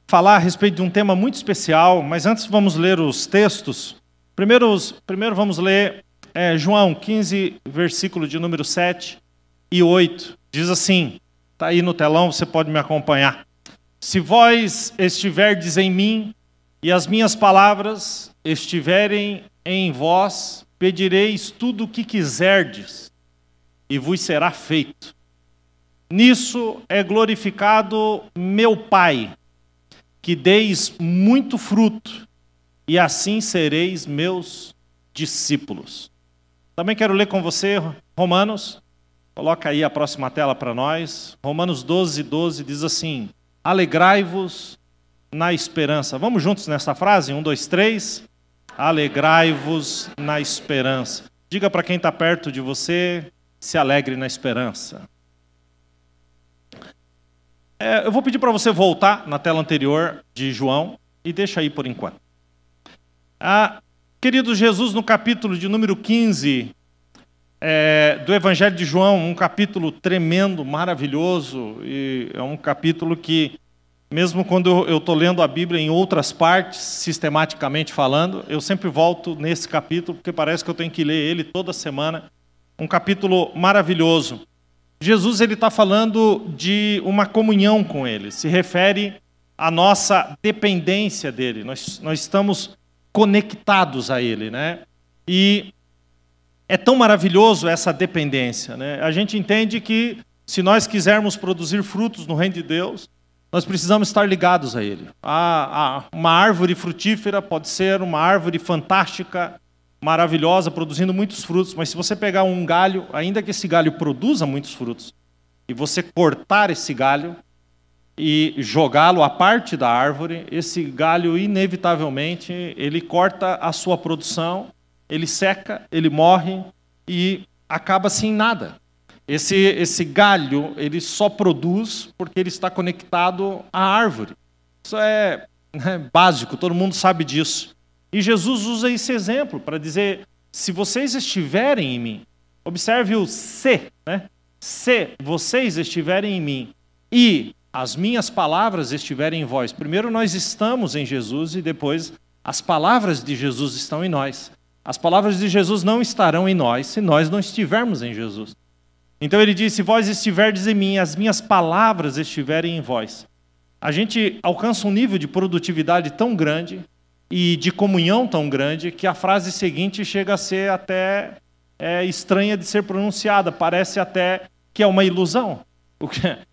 falar a respeito de um tema muito especial, mas antes vamos ler os textos. Primeiro vamos ler João 15, versículo de número 7 e 8. Diz assim, está aí no telão, você pode me acompanhar. Se vós estiverdes em mim e as minhas palavras estiverem em vós, pedireis tudo o que quiserdes e vos será feito. Nisso é glorificado meu Pai, que deis muito fruto, e assim sereis meus discípulos. Também quero ler com você Romanos, coloca aí a próxima tela para nós. Romanos 12, 12 diz assim, alegrai-vos na esperança. Vamos juntos nessa frase? 1, 2, 3. Alegrai-vos na esperança. Diga para quem está perto de você, se alegre na esperança. Eu vou pedir para você voltar na tela anterior de João e deixa aí por enquanto. Querido Jesus, no capítulo de número 15 do Evangelho de João, um capítulo tremendo, maravilhoso, e é um capítulo que, mesmo quando eu estou lendo a Bíblia em outras partes, sistematicamente falando, eu sempre volto nesse capítulo, porque parece que eu tenho que ler ele toda semana. Um capítulo maravilhoso. Jesus está falando de uma comunhão com Ele, se refere à nossa dependência dEle. Nós estamos conectados a Ele, né? E é tão maravilhoso essa dependência, né? A gente entende que se nós quisermos produzir frutos no reino de Deus, nós precisamos estar ligados a Ele. Uma árvore frutífera pode ser uma árvore fantástica, maravilhosa, produzindo muitos frutos, mas se você pegar um galho, ainda que esse galho produza muitos frutos, e você cortar esse galho e jogá-lo à parte da árvore, esse galho, inevitavelmente, ele corta a sua produção, ele seca, ele morre e acaba sem nada. Esse galho, ele só produz porque ele está conectado à árvore. Isso é básico, todo mundo sabe disso. E Jesus usa esse exemplo para dizer, se vocês estiverem em mim, observe o se, né? Se vocês estiverem em mim e as minhas palavras estiverem em vós. Primeiro nós estamos em Jesus e depois as palavras de Jesus estão em nós. As palavras de Jesus não estarão em nós se nós não estivermos em Jesus. Então ele diz, se vós estiverdes em mim, as minhas palavras estiverem em vós. A gente alcança um nível de produtividade tão grande e de comunhão tão grande que a frase seguinte chega a ser até estranha de ser pronunciada, parece até que é uma ilusão.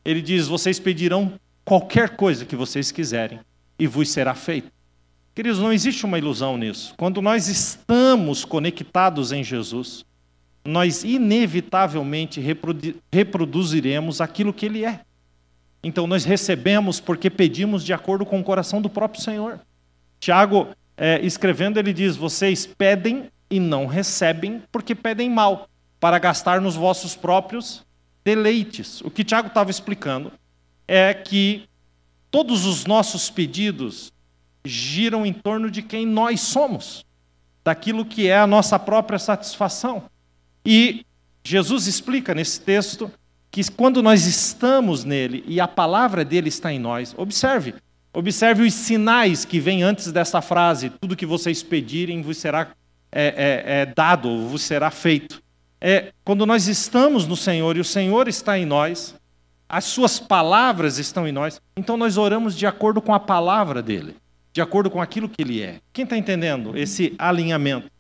Ele diz, vocês pedirão qualquer coisa que vocês quiserem e vos será feito. Queridos, não existe uma ilusão nisso. Quando nós estamos conectados em Jesus, nós inevitavelmente reproduziremos aquilo que Ele é. Então nós recebemos porque pedimos de acordo com o coração do próprio Senhor. Tiago, escrevendo, ele diz, vocês pedem e não recebem porque pedem mal, para gastar nos vossos próprios deleites. O que Tiago estava explicando é que todos os nossos pedidos giram em torno de quem nós somos, daquilo que é a nossa própria satisfação. E Jesus explica nesse texto que quando nós estamos nele e a palavra dele está em nós, observe os sinais que vêm antes dessa frase, tudo que vocês pedirem vos será dado, vos será feito. Quando nós estamos no Senhor e o Senhor está em nós, as suas palavras estão em nós, então nós oramos de acordo com a palavra dele, de acordo com aquilo que ele é. Quem está entendendo esse alinhamento?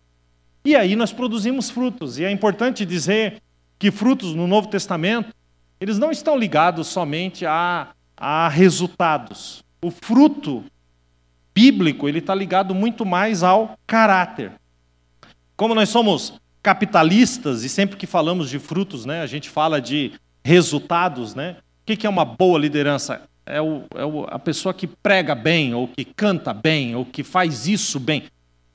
E aí nós produzimos frutos, e é importante dizer que frutos no Novo Testamento, eles não estão ligados somente a resultados. O fruto bíblico, ele está ligado muito mais ao caráter. Como nós somos capitalistas, e sempre que falamos de frutos, né, a gente fala de resultados, né? O que é uma boa liderança? A pessoa que prega bem, ou que canta bem, ou que faz isso bem.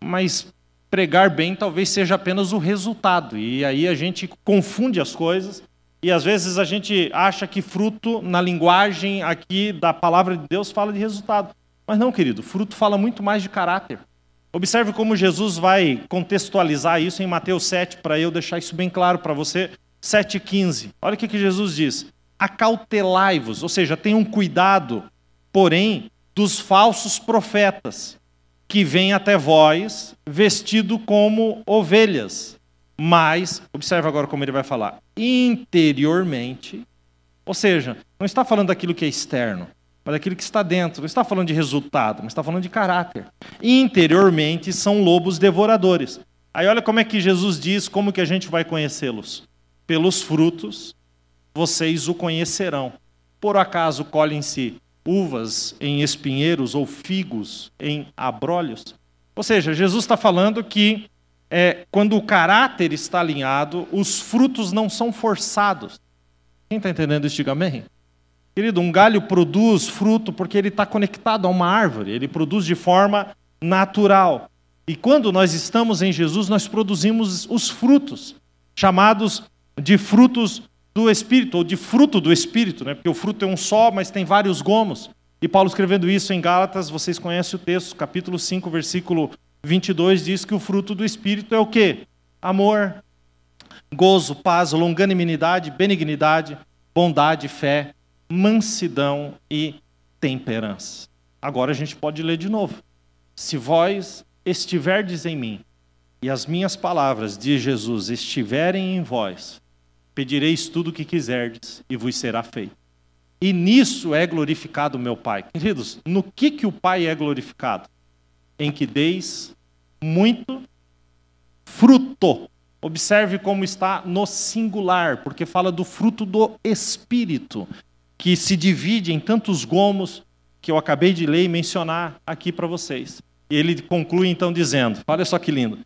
Mas pregar bem talvez seja apenas o resultado. E aí a gente confunde as coisas. E às vezes a gente acha que fruto, na linguagem aqui da palavra de Deus, fala de resultado. Mas não, querido, fruto fala muito mais de caráter. Observe como Jesus vai contextualizar isso em Mateus 7, para eu deixar isso bem claro para você. 7,15. Olha o que Jesus diz. acautelai-vos, ou seja, tenham cuidado, porém, dos falsos profetas, que vêm até vós vestido como ovelhas, mas, observe agora como ele vai falar, interiormente, ou seja, não está falando daquilo que é externo, mas daquilo que está dentro, não está falando de resultado, mas está falando de caráter. Interiormente são lobos devoradores. Aí olha como é que Jesus diz, como que a gente vai conhecê-los. Pelos frutos vocês o conhecerão. Por acaso colhem-se uvas em espinheiros ou figos em abrolhos? Ou seja, Jesus está falando que quando o caráter está alinhado, os frutos não são forçados. Quem está entendendo isso, diga amém. Querido, um galho produz fruto porque ele está conectado a uma árvore, ele produz de forma natural. E quando nós estamos em Jesus, nós produzimos os frutos, chamados de frutos do Espírito, ou de fruto do Espírito, né? Porque o fruto é um só, mas tem vários gomos. E Paulo escrevendo isso em Gálatas, vocês conhecem o texto, capítulo 5, versículo 22, diz que o fruto do Espírito é o quê? Amor, gozo, paz, longanimidade, benignidade, bondade, fé, mansidão e temperança. Agora a gente pode ler de novo. Se vós estiverdes em mim, e as minhas palavras, diz Jesus, estiverem em vós, pedireis tudo o que quiserdes, e vos será feito. E nisso é glorificado o meu Pai. Queridos, no que o Pai é glorificado? Em que deis muito fruto. Observe como está no singular, porque fala do fruto do Espírito, que se divide em tantos gomos que eu acabei de ler e mencionar aqui para vocês. E ele conclui então dizendo, olha só que lindo,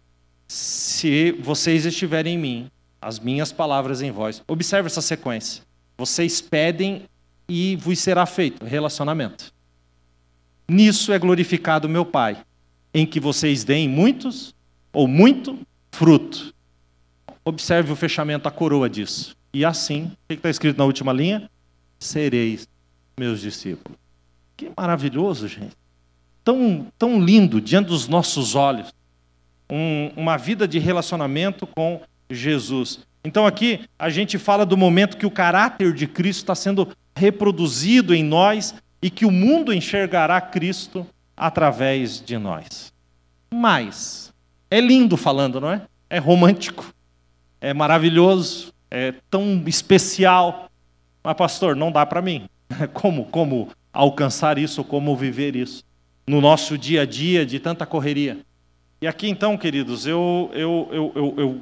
se vocês estiverem em mim, as minhas palavras em vós, observe essa sequência, vocês pedem e vos será feito, relacionamento. Nisso é glorificado meu Pai, em que vocês deem muitos ou muito fruto. Observe o fechamento, a coroa disso. E assim, o que está escrito na última linha? Sereis meus discípulos. Que maravilhoso, gente. Tão lindo diante dos nossos olhos. Uma vida de relacionamento com Jesus. Então aqui a gente fala do momento que o caráter de Cristo está sendo reproduzido em nós e que o mundo enxergará Cristo através de nós. Mas é lindo falando, não é? É romântico, é maravilhoso, é tão especial. Mas pastor, não dá para mim. Como alcançar isso, como viver isso no nosso dia a dia de tanta correria? E aqui então, queridos, eu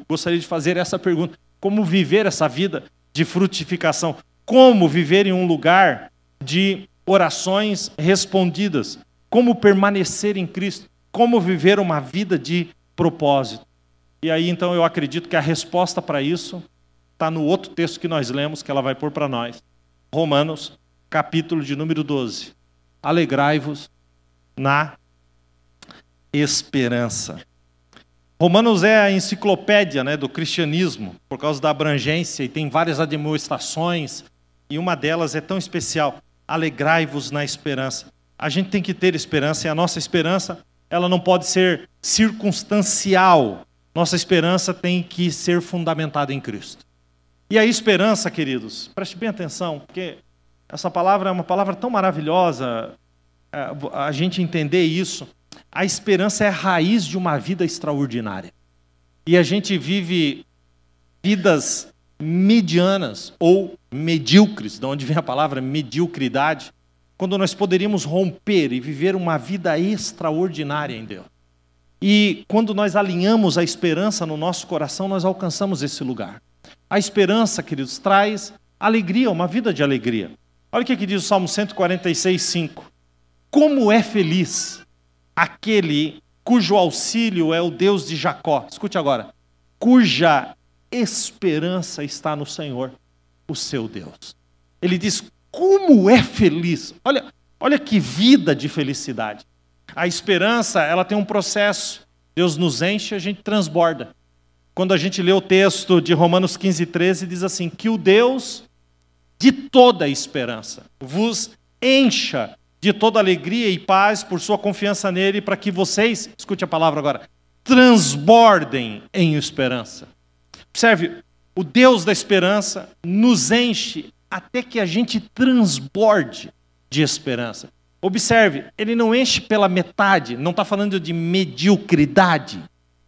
gostaria de fazer essa pergunta. Como viver essa vida de frutificação? Como viver em um lugar de orações respondidas? Como permanecer em Cristo? Como viver uma vida de propósito? E aí então eu acredito que a resposta para isso está no outro texto que nós lemos, que ela vai pôr para nós. Romanos, capítulo de número 12. Alegrai-vos na esperança. Romanos é a enciclopédia, né, do cristianismo, por causa da abrangência, e tem várias admoestações, e uma delas é tão especial. Alegrai-vos na esperança. A gente tem que ter esperança, e a nossa esperança, ela não pode ser circunstancial. Nossa esperança tem que ser fundamentada em Cristo. E a esperança, queridos, preste bem atenção, porque essa palavra é uma palavra tão maravilhosa, a gente entender isso. A esperança é a raiz de uma vida extraordinária. E a gente vive vidas medianas ou medíocres, de onde vem a palavra mediocridade, quando nós poderíamos romper e viver uma vida extraordinária em Deus. E quando nós alinhamos a esperança no nosso coração, nós alcançamos esse lugar. A esperança, queridos, traz alegria, uma vida de alegria. Olha o que diz o Salmo 146, 5. Como é feliz aquele cujo auxílio é o Deus de Jacó. Escute agora. Cuja esperança está no Senhor, o seu Deus. Ele diz, como é feliz. Olha que vida de felicidade. A esperança, ela tem um processo. Deus nos enche, a gente transborda. Quando a gente lê o texto de Romanos 15, 13, diz assim, que o Deus de toda esperança vos encha de toda alegria e paz por sua confiança nele, para que vocês, escute a palavra agora, transbordem em esperança. Observe, o Deus da esperança nos enche até que a gente transborde de esperança. Observe, ele não enche pela metade, não está falando de mediocridade,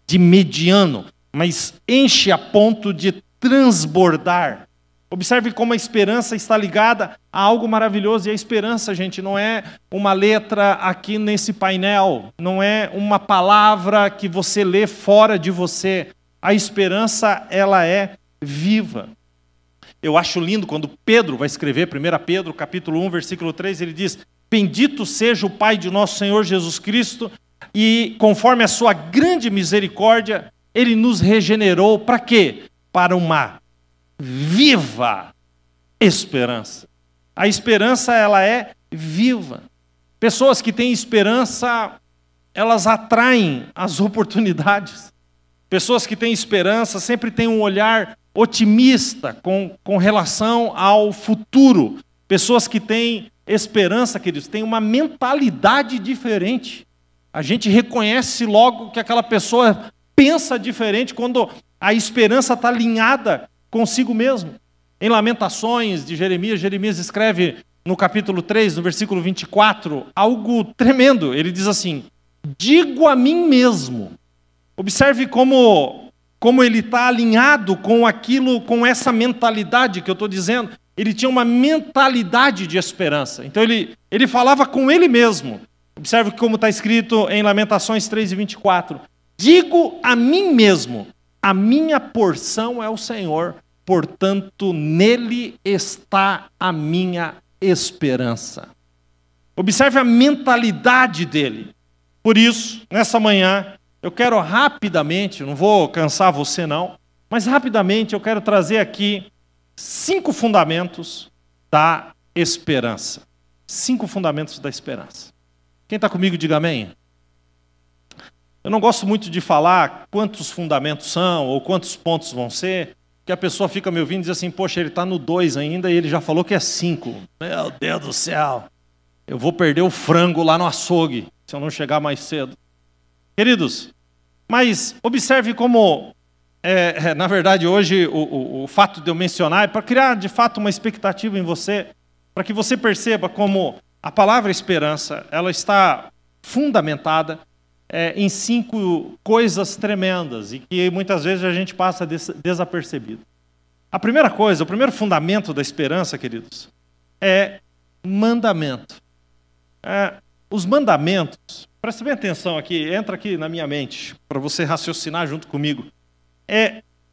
de mediano, mas enche a ponto de transbordar. Observe como a esperança está ligada a algo maravilhoso. E a esperança, gente, não é uma letra aqui nesse painel, não é uma palavra que você lê fora de você. A esperança, ela é viva. Eu acho lindo quando Pedro vai escrever, 1 Pedro, capítulo 1, versículo 3, ele diz: bendito seja o Pai de nosso Senhor Jesus Cristo, e conforme a sua grande misericórdia, ele nos regenerou para quê? Para uma viva esperança. A esperança, ela é viva. Pessoas que têm esperança, elas atraem as oportunidades. Pessoas que têm esperança sempre têm um olhar otimista com relação ao futuro. Pessoas que têm esperança, queridos, têm uma mentalidade diferente. A gente reconhece logo que aquela pessoa pensa diferente quando a esperança está alinhada consigo mesmo. Em Lamentações de Jeremias, Jeremias escreve no capítulo 3, no versículo 24, algo tremendo. Ele diz assim: digo a mim mesmo. Observe como ele está alinhado com aquilo, com essa mentalidade que eu estou dizendo. Ele tinha uma mentalidade de esperança. Então ele falava com ele mesmo. Observe como está escrito em Lamentações 3 e 24. Digo a mim mesmo, a minha porção é o Senhor, portanto, nele está a minha esperança. Observe a mentalidade dele. Por isso, nessa manhã, eu quero rapidamente, não vou cansar você não, mas rapidamente eu quero trazer aqui 5 fundamentos da esperança. 5 fundamentos da esperança. Quem está comigo, diga amém. Eu não gosto muito de falar quantos fundamentos são ou quantos pontos vão ser, que a pessoa fica me ouvindo e diz assim: poxa, ele está no 2 ainda e ele já falou que é 5. Meu Deus do céu, eu vou perder o frango lá no açougue se eu não chegar mais cedo. Queridos, mas observe como, na verdade, hoje o fato de eu mencionar é para criar de fato uma expectativa em você, para que você perceba como a palavra esperança, ela está fundamentada em 5 coisas tremendas e que muitas vezes a gente passa desapercebido. A primeira coisa, o primeiro fundamento da esperança, queridos, é mandamento. Os mandamentos, preste bem atenção aqui, entra aqui na minha mente, para você raciocinar junto comigo.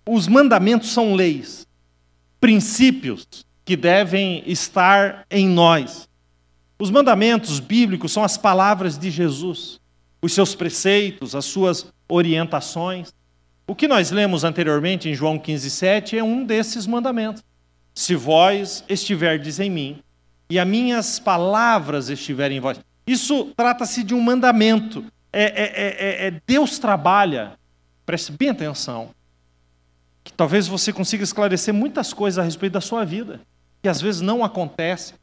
Os mandamentos são leis, princípios que devem estar em nós. Os mandamentos bíblicos são as palavras de Jesus, os seus preceitos, as suas orientações. O que nós lemos anteriormente em João 15:7 é um desses mandamentos. Se vós estiverdes em mim e as minhas palavras estiverem em vós. Isso trata-se de um mandamento. Deus trabalha, preste bem atenção, que talvez você consiga esclarecer muitas coisas a respeito da sua vida, que às vezes não acontece,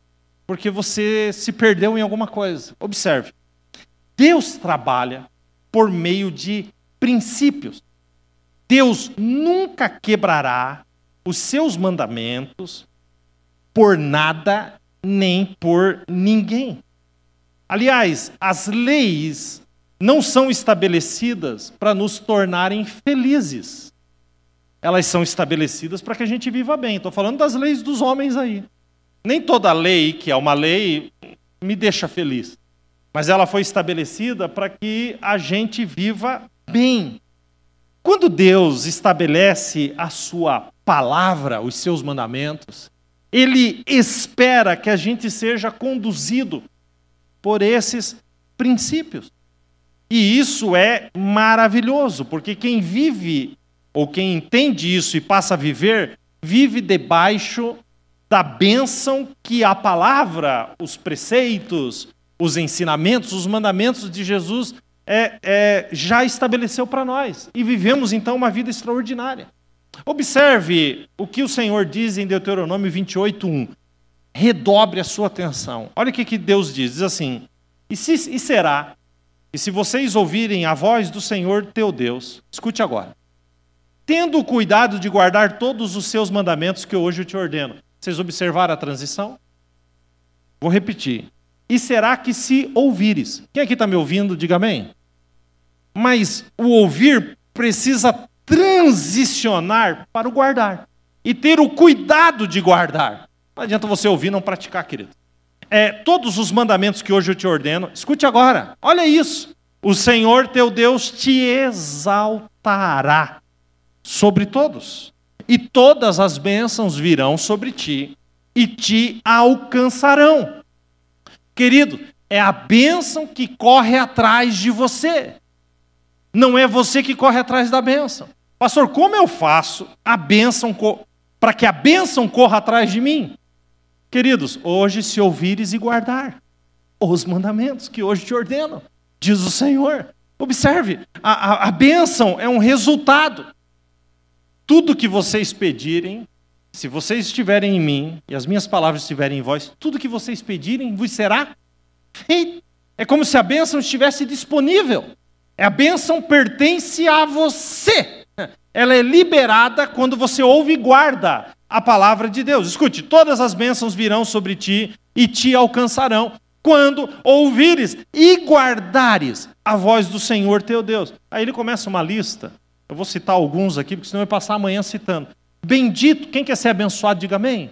porque você se perdeu em alguma coisa. Observe. Deus trabalha por meio de princípios. Deus nunca quebrará os seus mandamentos por nada nem por ninguém. Aliás, as leis não são estabelecidas para nos tornarem felizes. Elas são estabelecidas para que a gente viva bem. Estou falando das leis dos homens aí. Nem toda lei que é uma lei me deixa feliz. Mas ela foi estabelecida para que a gente viva bem. Quando Deus estabelece a sua palavra, os seus mandamentos, Ele espera que a gente seja conduzido por esses princípios. E isso é maravilhoso, porque quem vive, ou quem entende isso e passa a viver, vive debaixo da bênção que a palavra, os preceitos, os ensinamentos, os mandamentos de Jesus já estabeleceu para nós. E vivemos, então, uma vida extraordinária. Observe o que o Senhor diz em Deuteronômio 28:1. Redobre a sua atenção. Olha o que Deus diz. Diz assim: e será que se vocês ouvirem a voz do Senhor teu Deus, escute agora, tendo o cuidado de guardar todos os seus mandamentos que hoje eu te ordeno. Vocês observaram a transição? Vou repetir. E será que se ouvires? Quem aqui está me ouvindo, diga amém. Mas o ouvir precisa transicionar para o guardar. E ter o cuidado de guardar. Não adianta você ouvir e não praticar, querido. Todos os mandamentos que hoje eu te ordeno, escute agora, olha isso. O Senhor teu Deus te exaltará sobre todos. E todas as bênçãos virão sobre ti e te alcançarão. Querido, é a bênção que corre atrás de você. Não é você que corre atrás da bênção. Pastor, como eu faço a bênção para que a bênção corra atrás de mim? Queridos, hoje se ouvires e guardar os mandamentos que hoje te ordeno, diz o Senhor. Observe, a bênção é um resultado. Tudo que vocês pedirem, se vocês estiverem em mim e as minhas palavras estiverem em vós, tudo que vocês pedirem vos será feito. É como se a bênção estivesse disponível. A bênção pertence a você. Ela é liberada quando você ouve e guarda a palavra de Deus. Escute, todas as bênçãos virão sobre ti e te alcançarão quando ouvires e guardares a voz do Senhor teu Deus. Aí ele começa uma lista. Eu vou citar alguns aqui, porque senão eu vou passar amanhã citando. Bendito, quem quer ser abençoado, diga amém.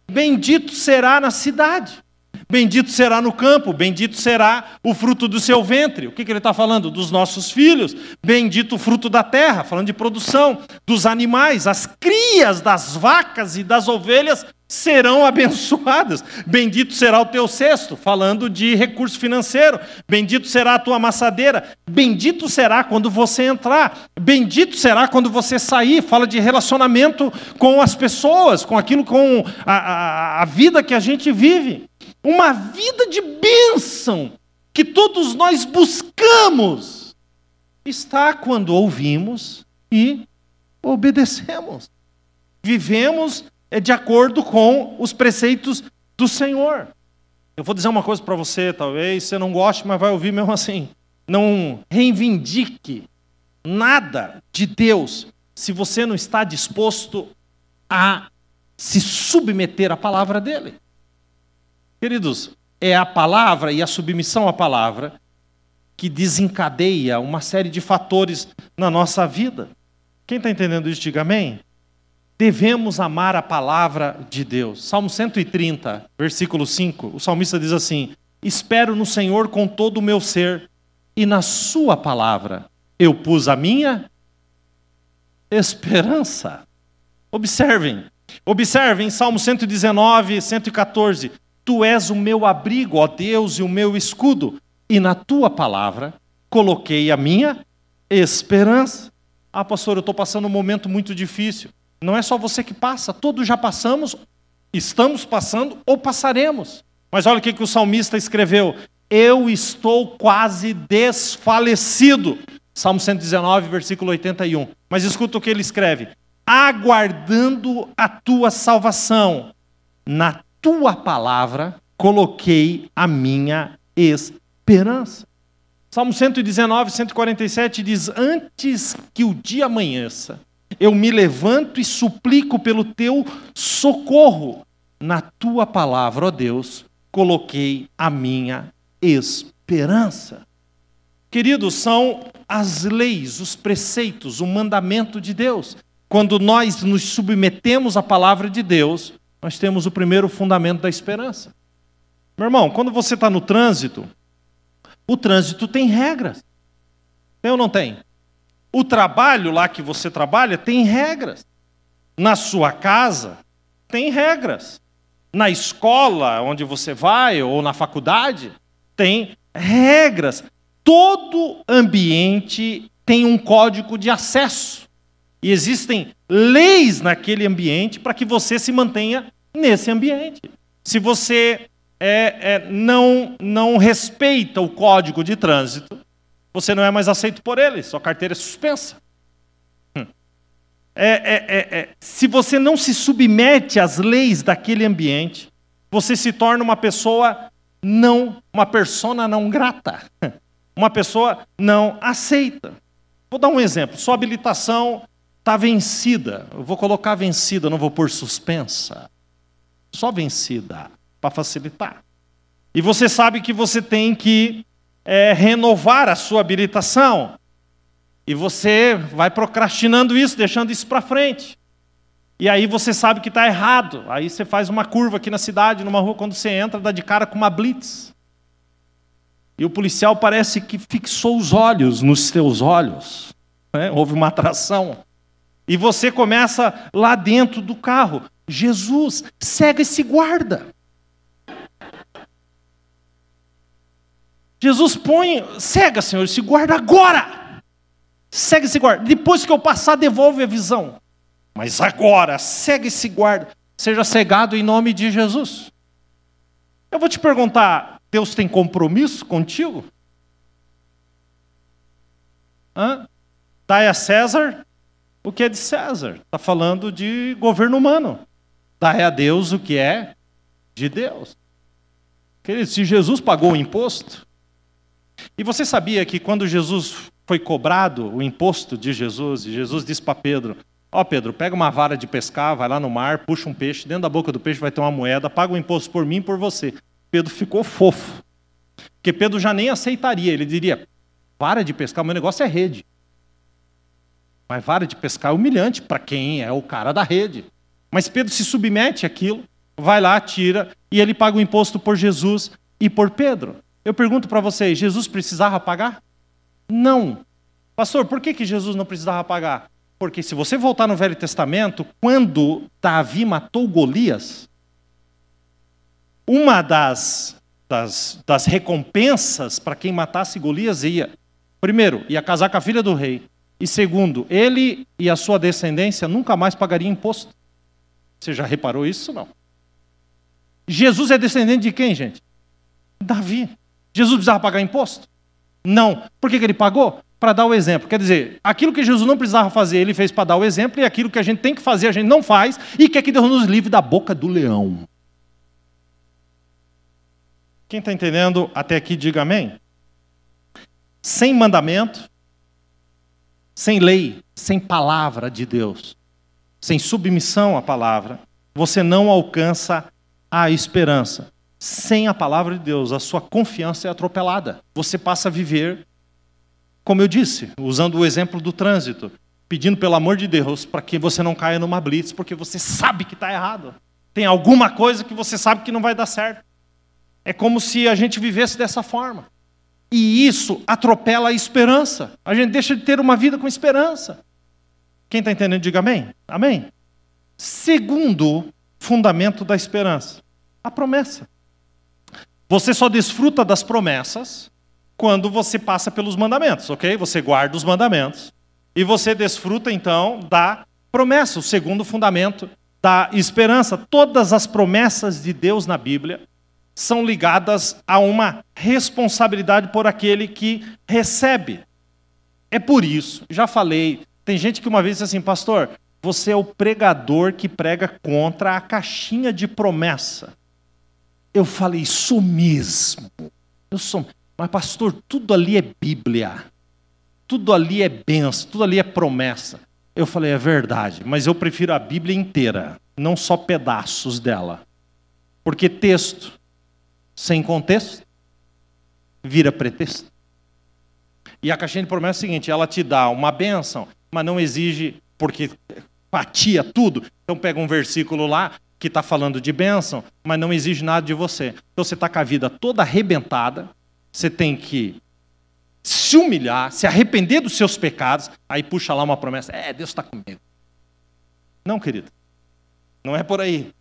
Bendito será na cidade. Bendito será no campo, bendito será o fruto do seu ventre. O que ele está falando? Dos nossos filhos. Bendito o fruto da terra, falando de produção, dos animais. As crias das vacas e das ovelhas serão abençoadas. Bendito será o teu cesto, falando de recurso financeiro. Bendito será a tua amassadeira. Bendito será quando você entrar. Bendito será quando você sair. Fala de relacionamento com as pessoas, com aquilo, com a vida que a gente vive. Uma vida de bênção que todos nós buscamos está quando ouvimos e obedecemos. Vivemos de acordo com os preceitos do Senhor. Eu vou dizer uma coisa para você, talvez você não goste, mas vai ouvir mesmo assim. Não reivindique nada de Deus se você não está disposto a se submeter à palavra dele. Queridos, é a palavra e a submissão à palavra que desencadeia uma série de fatores na nossa vida. Quem está entendendo isso, diga amém. Devemos amar a palavra de Deus. Salmo 130, versículo 5, o salmista diz assim: espero no Senhor com todo o meu ser, e na sua palavra eu pus a minha esperança. Observem, Salmo 119, 114, tu és o meu abrigo, ó Deus, e o meu escudo, e na tua palavra coloquei a minha esperança. Ah, pastor, eu estou passando um momento muito difícil. Não é só você que passa, todos já passamos, estamos passando ou passaremos. Mas olha o que o salmista escreveu: eu estou quase desfalecido. Salmo 119, versículo 81. Mas escuta o que ele escreve: aguardando a tua salvação, na tua palavra coloquei a minha esperança. Salmo 119, 147 diz: antes que o dia amanheça, eu me levanto e suplico pelo teu socorro. Na tua palavra, ó Deus, coloquei a minha esperança. Queridos, são as leis, os preceitos, o mandamento de Deus. Quando nós nos submetemos à palavra de Deus, nós temos o primeiro fundamento da esperança. Meu irmão, quando você está no trânsito, o trânsito tem regras. Tem ou não tem? O trabalho lá que você trabalha tem regras. Na sua casa, tem regras. Na escola onde você vai, ou na faculdade, tem regras. Todo ambiente tem um código de acesso. E existem leis naquele ambiente para que você se mantenha nesse ambiente. Se você não respeita o código de trânsito, você não é mais aceito por ele, sua carteira é suspensa. Se você não se submete às leis daquele ambiente, você se torna uma persona não grata, uma pessoa não aceita. Vou dar um exemplo: sua habilitação está vencida. Eu vou colocar vencida, não vou pôr suspensa. só vencida, para facilitar. E você sabe que você tem que renovar a sua habilitação. E você vai procrastinando isso, deixando isso para frente. E aí você sabe que está errado. Aí você faz uma curva aqui na cidade, numa rua, quando você entra, dá de cara com uma blitz. E o policial parece que fixou os olhos nos seus olhos. Né? Houve uma atração. E você começa lá dentro do carro. Jesus, cega esse guarda. Jesus põe, cega, Senhor, esse guarda agora. Cega esse guarda. Depois que eu passar, devolve a visão. Mas agora, cega esse guarda. Seja cegado em nome de Jesus. Eu vou te perguntar, Deus tem compromisso contigo? Dai a César o que é de César. Está falando de governo humano. Dai a Deus o que é de Deus. Querido, se Jesus pagou o imposto, e você sabia que quando Jesus foi cobrado, o imposto de Jesus, e Jesus disse para Pedro, Pedro, pega uma vara de pescar, vai lá no mar, puxa um peixe, dentro da boca do peixe vai ter uma moeda, paga o imposto por mim e por você. Pedro ficou fofo, porque Pedro já nem aceitaria, ele diria, vara de pescar, meu negócio é rede. Mas vara de pescar é humilhante para quem é o cara da rede. Mas Pedro se submete àquilo, vai lá, tira, e ele paga o imposto por Jesus e por Pedro. Eu pergunto para vocês, Jesus precisava pagar? Não. Pastor, por que Jesus não precisava pagar? Porque se você voltar no Velho Testamento, quando Davi matou Golias, uma das recompensas para quem matasse Golias primeiro, ia casar com a filha do rei, e segundo, ele e a sua descendência nunca mais pagariam imposto. Você já reparou isso? Não. Jesus é descendente de quem, gente? Davi. Jesus precisava pagar imposto? Não. Por que ele pagou? Para dar o exemplo. Quer dizer, aquilo que Jesus não precisava fazer, ele fez para dar o exemplo, e aquilo que a gente tem que fazer, a gente não faz, e quer que Deus nos livre da boca do leão. Quem está entendendo até aqui, diga amém. Sem mandamento, sem lei, sem palavra de Deus, sem submissão à palavra, você não alcança a esperança. Sem a palavra de Deus, a sua confiança é atropelada. Você passa a viver, como eu disse, usando o exemplo do trânsito, pedindo pelo amor de Deus para que você não caia numa blitz, porque você sabe que está errado. Tem alguma coisa que você sabe que não vai dar certo. É como se a gente vivesse dessa forma. E isso atropela a esperança. A gente deixa de ter uma vida com esperança. Quem está entendendo, diga amém. Amém. Segundo fundamento da esperança, a promessa. Você só desfruta das promessas quando você passa pelos mandamentos, ok? Você guarda os mandamentos e você desfruta, então, da promessa, o segundo fundamento da esperança. Todas as promessas de Deus na Bíblia são ligadas a uma responsabilidade por aquele que recebe. É por isso, já falei, tem gente que uma vez disse assim, pastor, você é o pregador que prega contra a caixinha de promessa. Eu falei, isso mesmo. Mas pastor, tudo ali é Bíblia. Tudo ali é bênção, tudo ali é promessa. Eu falei, é verdade, mas eu prefiro a Bíblia inteira, não só pedaços dela. Porque texto sem contexto vira pretexto. E a caixinha de promessa é o seguinte, ela te dá uma bênção, mas não exige, porque fatia tudo. Então pega um versículo lá, que está falando de bênção, mas não exige nada de você. Então você está com a vida toda arrebentada, você tem que se humilhar, se arrepender dos seus pecados, aí puxa lá uma promessa, Deus está comigo. Não, querido, não é por aí.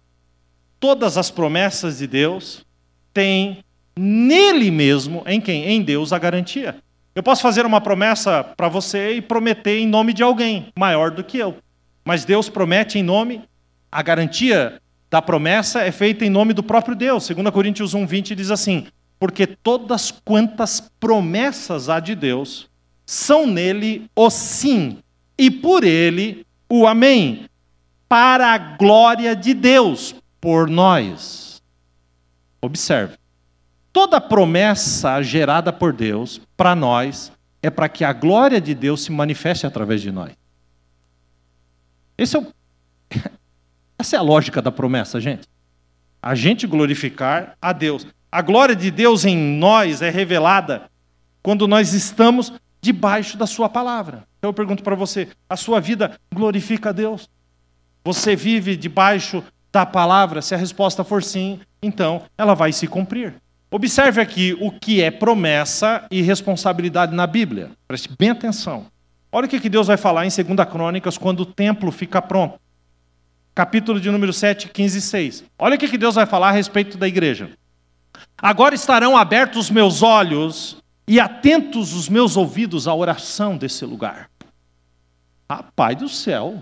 Todas as promessas de Deus têm nele mesmo, em quem? Em Deus, a garantia. Eu posso fazer uma promessa para você e prometer em nome de alguém maior do que eu, mas Deus promete em nome, a garantia da promessa é feita em nome do próprio Deus. 2 Coríntios 1:20 diz assim, porque todas quantas promessas há de Deus, são nele o sim, e por ele o amém, para a glória de Deus, por nós. Observe, toda promessa gerada por Deus, para nós, é para que a glória de Deus se manifeste através de nós. Essa é a lógica da promessa, gente. A gente glorificar a Deus. A glória de Deus em nós é revelada quando nós estamos debaixo da sua palavra. Então eu pergunto para você, a sua vida glorifica a Deus? Você vive debaixo da palavra? Se a resposta for sim, então ela vai se cumprir. Observe aqui o que é promessa e responsabilidade na Bíblia. Preste bem atenção. Olha o que Deus vai falar em 2 Crônicas quando o templo fica pronto. Capítulo de número 7, 15 e 6. Olha o que Deus vai falar a respeito da igreja. Agora estarão abertos os meus olhos e atentos os meus ouvidos à oração desse lugar. Rapaz do céu.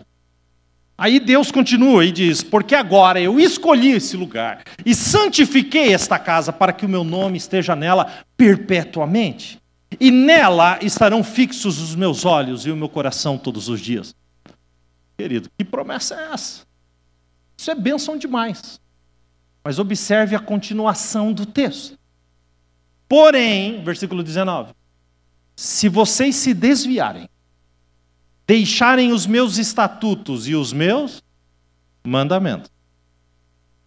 Aí Deus continua e diz, porque agora eu escolhi esse lugar e santifiquei esta casa para que o meu nome esteja nela perpetuamente. E nela estarão fixos os meus olhos e o meu coração todos os dias. Querido, que promessa é essa? Isso é bênção demais. Mas observe a continuação do texto. Porém, versículo 19, se vocês se desviarem, deixarem os meus estatutos e os meus mandamentos,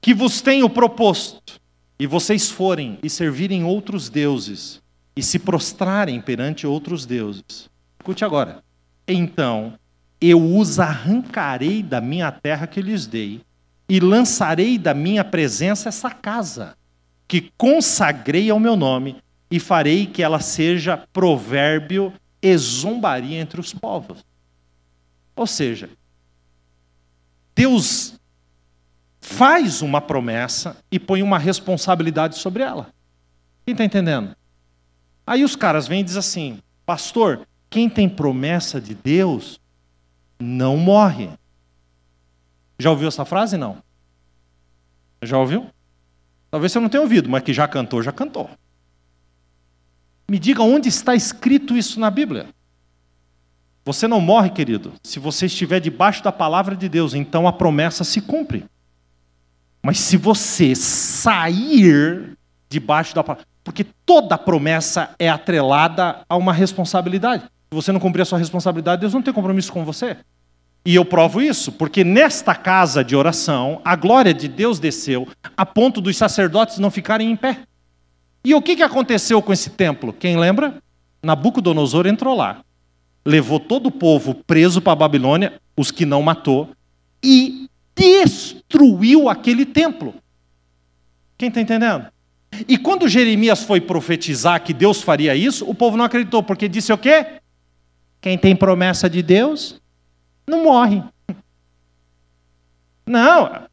que vos tenho proposto, e vocês forem e servirem outros deuses, e se prostrarem perante outros deuses. Escute agora. Então, eu os arrancarei da minha terra que lhes dei, e lançarei da minha presença essa casa, que consagrei ao meu nome, e farei que ela seja provérbio e zombaria entre os povos. Ou seja, Deus faz uma promessa e põe uma responsabilidade sobre ela. Quem está entendendo? Aí os caras vêm e dizem assim, pastor, quem tem promessa de Deus não morre. Já ouviu essa frase? Não. Já ouviu? Talvez você não tenha ouvido, mas que já cantou, já cantou. Me diga onde está escrito isso na Bíblia. Você não morre, querido, se você estiver debaixo da palavra de Deus, então a promessa se cumpre. Mas se você sair debaixo da palavra, porque toda promessa é atrelada a uma responsabilidade. Se você não cumprir a sua responsabilidade, Deus não tem compromisso com você. E eu provo isso, porque nesta casa de oração, a glória de Deus desceu a ponto dos sacerdotes não ficarem em pé. E o que aconteceu com esse templo? Quem lembra? Nabucodonosor entrou lá. Levou todo o povo preso para a Babilônia, os que não matou, e destruiu aquele templo. Quem está entendendo? E quando Jeremias foi profetizar que Deus faria isso, o povo não acreditou, porque disse o quê? Quem tem promessa de Deus, não morre. Não,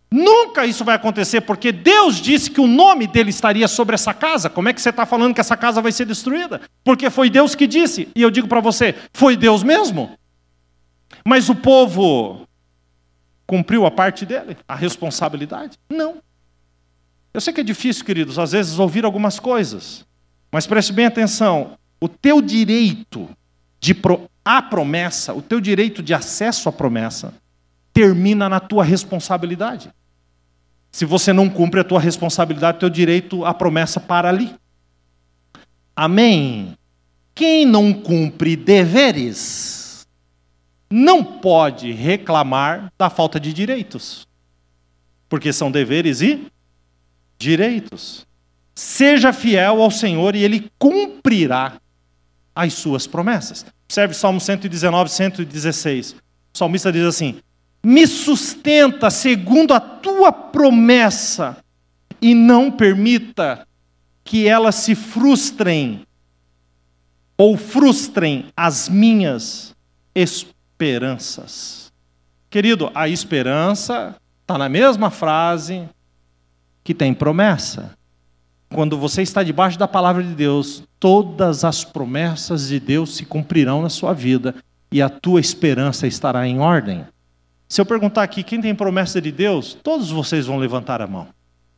nunca isso vai acontecer, porque Deus disse que o nome dele estaria sobre essa casa. Como é que você está falando que essa casa vai ser destruída? Porque foi Deus que disse. E eu digo para você, foi Deus mesmo? Mas o povo cumpriu a parte dele, a responsabilidade? Não. Eu sei que é difícil, queridos, às vezes ouvir algumas coisas, mas preste bem atenção. O teu direito à promessa, o teu direito de acesso à promessa, termina na tua responsabilidade. Se você não cumpre a tua responsabilidade, o teu direito à promessa para ali. Amém? Quem não cumpre deveres não pode reclamar da falta de direitos. Porque são deveres e direitos. Seja fiel ao Senhor e Ele cumprirá as suas promessas. Observe Salmo 119, 116. O salmista diz assim, me sustenta segundo a tua promessa e não permita que elas se frustrem ou frustrem as minhas esperanças. Querido, a esperança está na mesma frase que tem promessa. Quando você está debaixo da palavra de Deus, todas as promessas de Deus se cumprirão na sua vida e a tua esperança estará em ordem. Se eu perguntar aqui, quem tem promessa de Deus, todos vocês vão levantar a mão.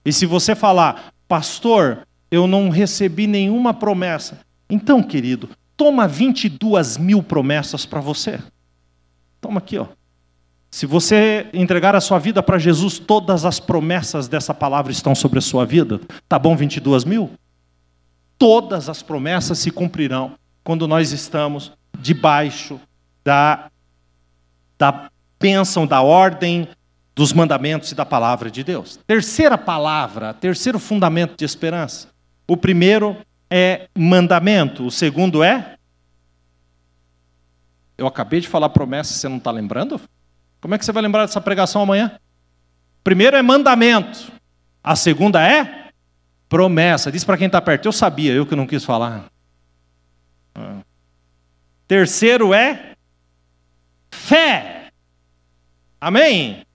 E se você falar, pastor, eu não recebi nenhuma promessa. Então, querido, toma 22 mil promessas para você. Toma aqui, ó. Se você entregar a sua vida para Jesus, todas as promessas dessa palavra estão sobre a sua vida. Tá bom 22 mil? Todas as promessas se cumprirão quando nós estamos debaixo da bênção, da ordem, dos mandamentos e da palavra de Deus. Terceira palavra, terceiro fundamento de esperança. O primeiro é mandamento, o segundo é... Eu acabei de falar promessa, você não está lembrando? Como é que você vai lembrar dessa pregação amanhã? Primeiro é mandamento, a segunda é promessa. Diz para quem está perto, eu sabia, eu que não quis falar. Terceiro é fé. Amém?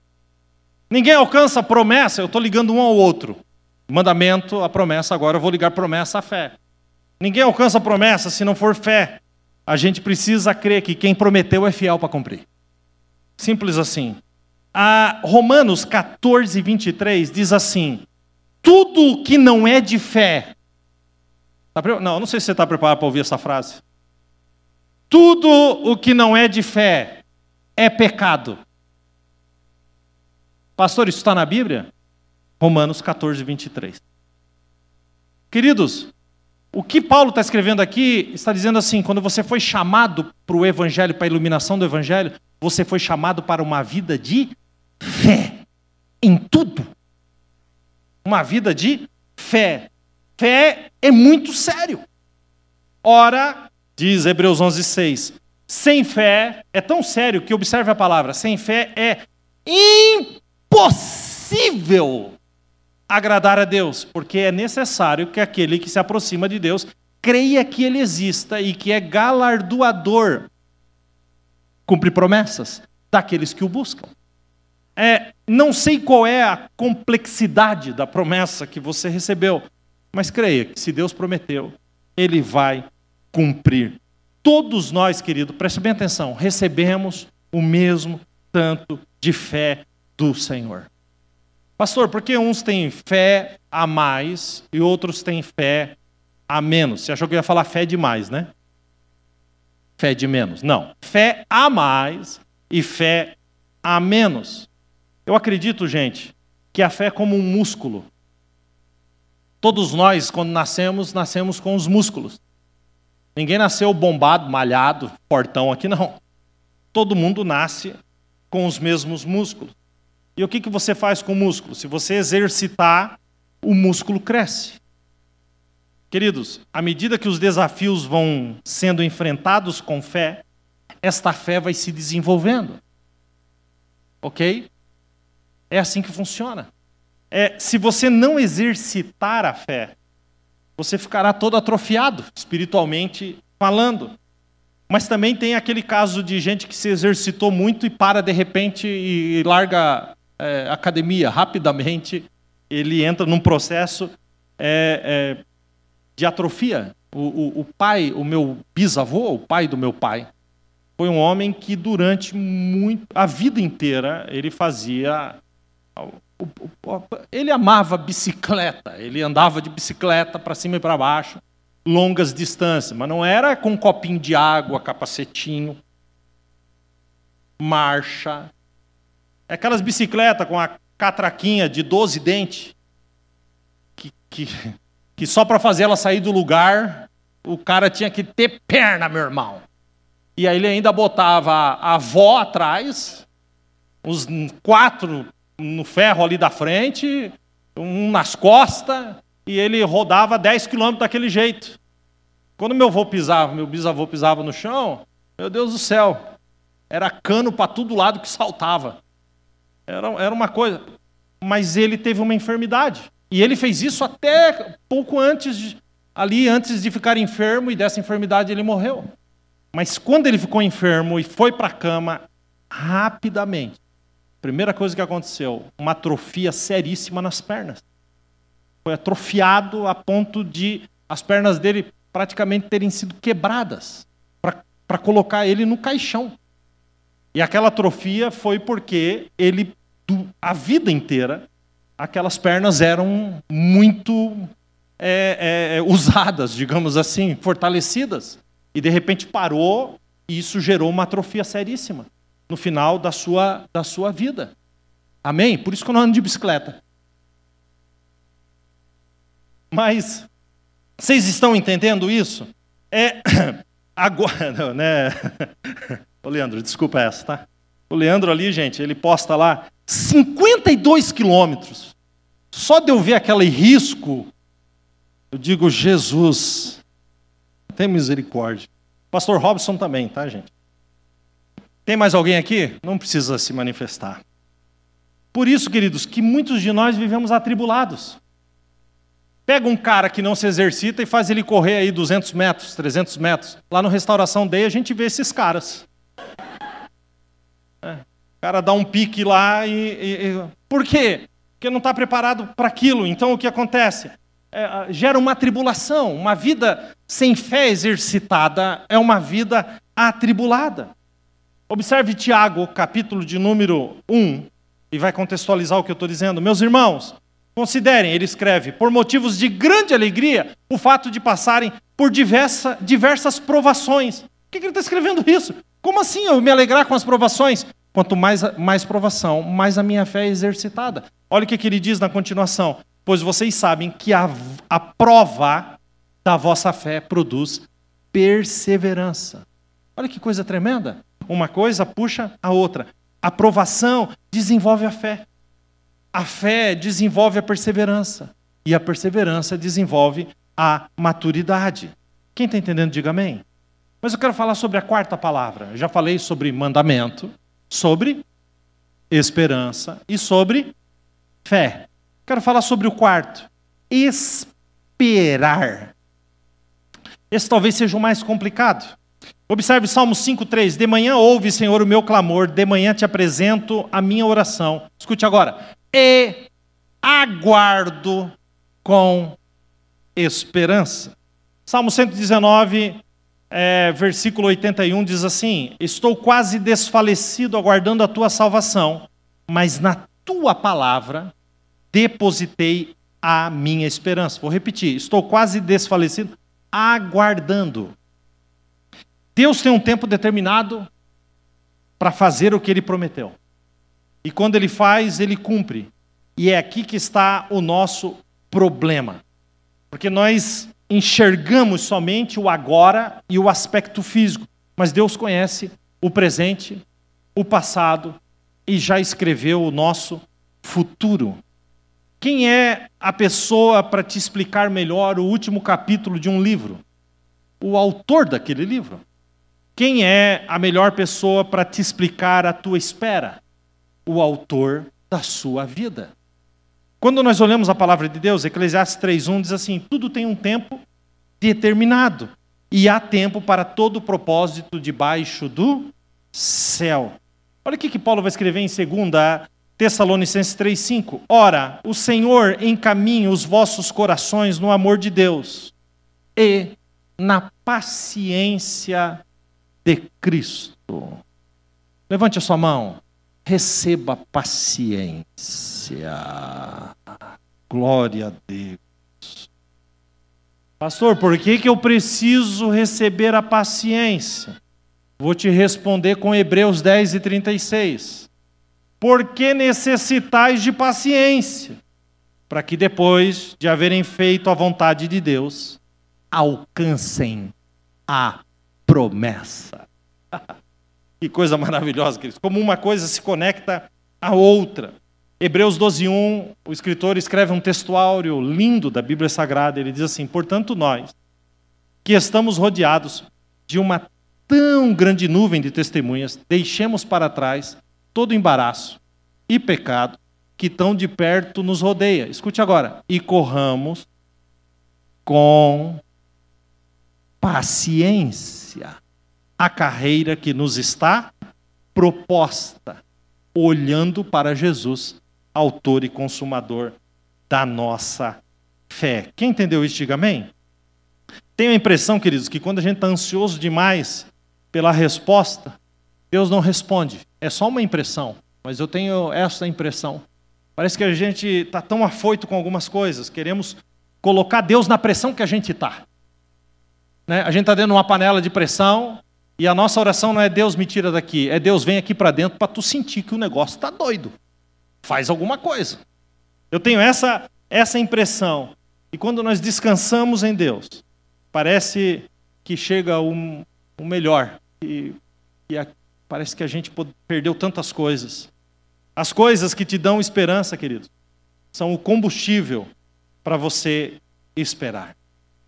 Ninguém alcança a promessa, eu estou ligando um ao outro. Mandamento, a promessa, agora eu vou ligar promessa à fé. Ninguém alcança a promessa se não for fé. A gente precisa crer que quem prometeu é fiel para cumprir. Simples assim. Romanos 14, 23 diz assim: tudo que não é de fé... Não sei se você está preparado para ouvir essa frase. Tudo o que não é de fé é pecado. Pastor, isso está na Bíblia? Romanos 14, 23. Queridos, o que Paulo está escrevendo aqui, está dizendo assim, quando você foi chamado para o Evangelho, para a iluminação do Evangelho, você foi chamado para uma vida de fé, em tudo. Uma vida de fé. Fé é muito sério. Ora, diz Hebreus 11, 6, sem fé, é tão sério que, observe a palavra, sem fé é impossível agradar a Deus, porque é necessário que aquele que se aproxima de Deus creia que Ele exista e que é galardoador, cumpre promessas daqueles que o buscam. Não sei qual é a complexidade da promessa que você recebeu, mas creia que se Deus prometeu, Ele vai cumprir. Todos nós, querido, preste bem atenção, recebemos o mesmo tanto de fé do Senhor. Pastor, por que uns têm fé a mais e outros têm fé a menos? Você achou que eu ia falar fé demais, né? Fé de menos. Não. Fé a mais e fé a menos. Eu acredito, gente, que a fé é como um músculo. Todos nós, quando nascemos, nascemos com os músculos. Ninguém nasceu bombado, malhado, fortão aqui, não. Todo mundo nasce com os mesmos músculos. E o que você faz com o músculo? Se você exercitar, o músculo cresce. Queridos, à medida que os desafios vão sendo enfrentados com fé, esta fé vai se desenvolvendo. Ok? É assim que funciona. Se você não exercitar a fé, você ficará todo atrofiado, espiritualmente falando. Mas também tem aquele caso de gente que se exercitou muito e para de repente e larga a academia rapidamente. Ele entra num processo de atrofia. O meu bisavô, o pai do meu pai, foi um homem que durante a vida inteira ele fazia... Ele amava bicicleta, ele andava de bicicleta para cima e para baixo, longas distâncias, mas não era com um copinho de água, capacetinho, marcha. Aquelas bicicletas com a catraquinha de 12 dentes, que só para fazer ela sair do lugar, o cara tinha que ter perna, meu irmão. E aí ele ainda botava a avó atrás, os 4 no ferro ali da frente, um nas costas, e ele rodava 10 quilômetros daquele jeito. Quando meu bisavô pisava no chão, meu Deus do céu, era cano para todo lado que saltava. Era uma coisa. Mas ele teve uma enfermidade. E ele fez isso até pouco antes de ficar enfermo, e dessa enfermidade ele morreu. Mas quando ele ficou enfermo e foi para a cama, rapidamente, primeira coisa que aconteceu, uma atrofia seríssima nas pernas. Foi atrofiado a ponto de as pernas dele praticamente terem sido quebradas para colocar ele no caixão. E aquela atrofia foi porque ele, a vida inteira, aquelas pernas eram muito usadas, digamos assim, fortalecidas. E de repente parou e isso gerou uma atrofia seríssima no final da sua vida. Amém? Por isso que eu não ando de bicicleta. Mas, vocês estão entendendo isso? Agora, né? Ô Leandro, desculpa essa, tá? O Leandro ali, gente, ele posta lá 52 quilômetros. Só de eu ver aquele risco, eu digo, Jesus, tem misericórdia. Pastor Robson também, tá, gente? Tem mais alguém aqui? Não precisa se manifestar. Por isso, queridos, que muitos de nós vivemos atribulados. Pega um cara que não se exercita e faz ele correr aí 200 metros, 300 metros. Lá no Restauração Day a gente vê esses caras. O cara dá um pique lá Por quê? Porque não está preparado para aquilo. Então o que acontece? Gera uma tribulação. Uma vida sem fé exercitada é uma vida atribulada. Observe Tiago, capítulo de número 1, e vai contextualizar o que eu estou dizendo. Meus irmãos, considerem, ele escreve, por motivos de grande alegria, o fato de passarem por diversas provações. Por que ele está escrevendo isso? Como assim eu me alegrar com as provações? Quanto mais provação, mais a minha fé é exercitada. Olha o que ele diz na continuação. Pois vocês sabem que a prova da vossa fé produz perseverança. Olha que coisa tremenda. Uma coisa puxa a outra. A provação desenvolve a fé. A fé desenvolve a perseverança. E a perseverança desenvolve a maturidade. Quem está entendendo, diga amém. Mas eu quero falar sobre a quarta palavra. Eu já falei sobre mandamento, sobre esperança e sobre fé. Quero falar sobre o quarto. Esperar. Esse talvez seja o mais complicado. Observe Salmo 5,3. De manhã ouve, Senhor, o meu clamor, de manhã te apresento a minha oração. Escute agora. E aguardo com esperança. Salmo 119, versículo 81 diz assim: estou quase desfalecido aguardando a tua salvação, mas na tua palavra depositei a minha esperança. Vou repetir, estou quase desfalecido aguardando. Deus tem um tempo determinado para fazer o que Ele prometeu. E quando Ele faz, Ele cumpre. E é aqui que está o nosso problema. Porque nós enxergamos somente o agora e o aspecto físico. Mas Deus conhece o presente, o passado e já escreveu o nosso futuro. Quem é a pessoa para te explicar melhor o último capítulo de um livro? O autor daquele livro. Quem é a melhor pessoa para te explicar a tua espera? O autor da sua vida. Quando nós olhamos a palavra de Deus, Eclesiastes 3:1 diz assim: tudo tem um tempo determinado, e há tempo para todo o propósito debaixo do céu. Olha o que Paulo vai escrever em 2 Tessalonicenses 3:5. Ora, o Senhor encaminha os vossos corações no amor de Deus e na paciência de Cristo. Levante a sua mão. Receba paciência. Glória a Deus. Pastor, por que eu preciso receber a paciência? Vou te responder com Hebreus 10:36. Porque necessitais de paciência, para que depois de haverem feito a vontade de Deus, alcancem a promessa. Que coisa maravilhosa, queridos. Como uma coisa se conecta à outra. Hebreus 12:1, o escritor escreve um textuário lindo da Bíblia Sagrada. Ele diz assim: portanto nós, que estamos rodeados de uma tão grande nuvem de testemunhas, deixemos para trás todo embaraço e pecado que tão de perto nos rodeia. Escute agora. E corramos com paciência a carreira que nos está proposta, olhando para Jesus, autor e consumador da nossa fé. Quem entendeu isso, diga amém. Tenho a impressão, queridos, que quando a gente está ansioso demais pela resposta, Deus não responde. É só uma impressão, mas eu tenho essa impressão. Parece que a gente está tão afoito com algumas coisas, queremos colocar Deus na pressão que a gente está. Né? A gente está dentro de uma panela de pressão e a nossa oração não é Deus me tira daqui, é Deus vem aqui para dentro para tu sentir que o negócio está doido. Faz alguma coisa. Eu tenho essa impressão. E quando nós descansamos em Deus, parece que chega o melhor. Parece que a gente perdeu tantas coisas. As coisas que te dão esperança, queridos, são o combustível para você esperar.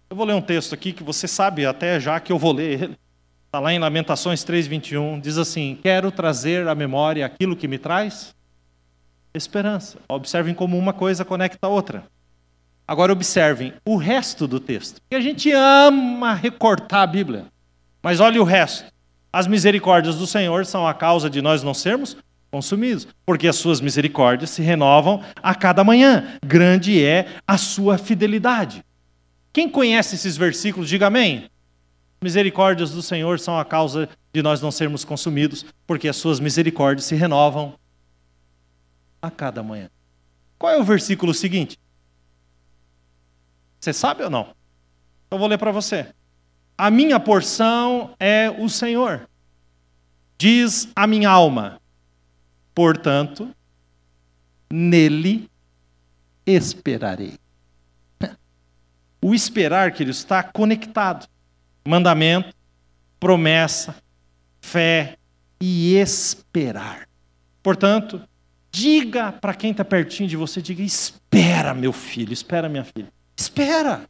Eu vou ler um texto aqui que você sabe até já que eu vou ler ele. Está lá em Lamentações 3:21, diz assim: quero trazer à memória aquilo que me traz esperança. Observem como uma coisa conecta a outra. Agora observem o resto do texto. Porque a gente ama recortar a Bíblia. Mas olha o resto. As misericórdias do Senhor são a causa de nós não sermos consumidos, porque as suas misericórdias se renovam a cada manhã. Grande é a sua fidelidade. Quem conhece esses versículos, diga amém. Misericórdias do Senhor são a causa de nós não sermos consumidos, porque as suas misericórdias se renovam a cada manhã. Qual é o versículo seguinte? Você sabe ou não? Então vou ler para você. A minha porção é o Senhor, diz a minha alma. Portanto, nele esperarei. O esperar, queridos, está conectado. Mandamento, promessa, fé e esperar. Portanto, diga para quem está pertinho de você, diga: espera, meu filho, espera, minha filha. Espera.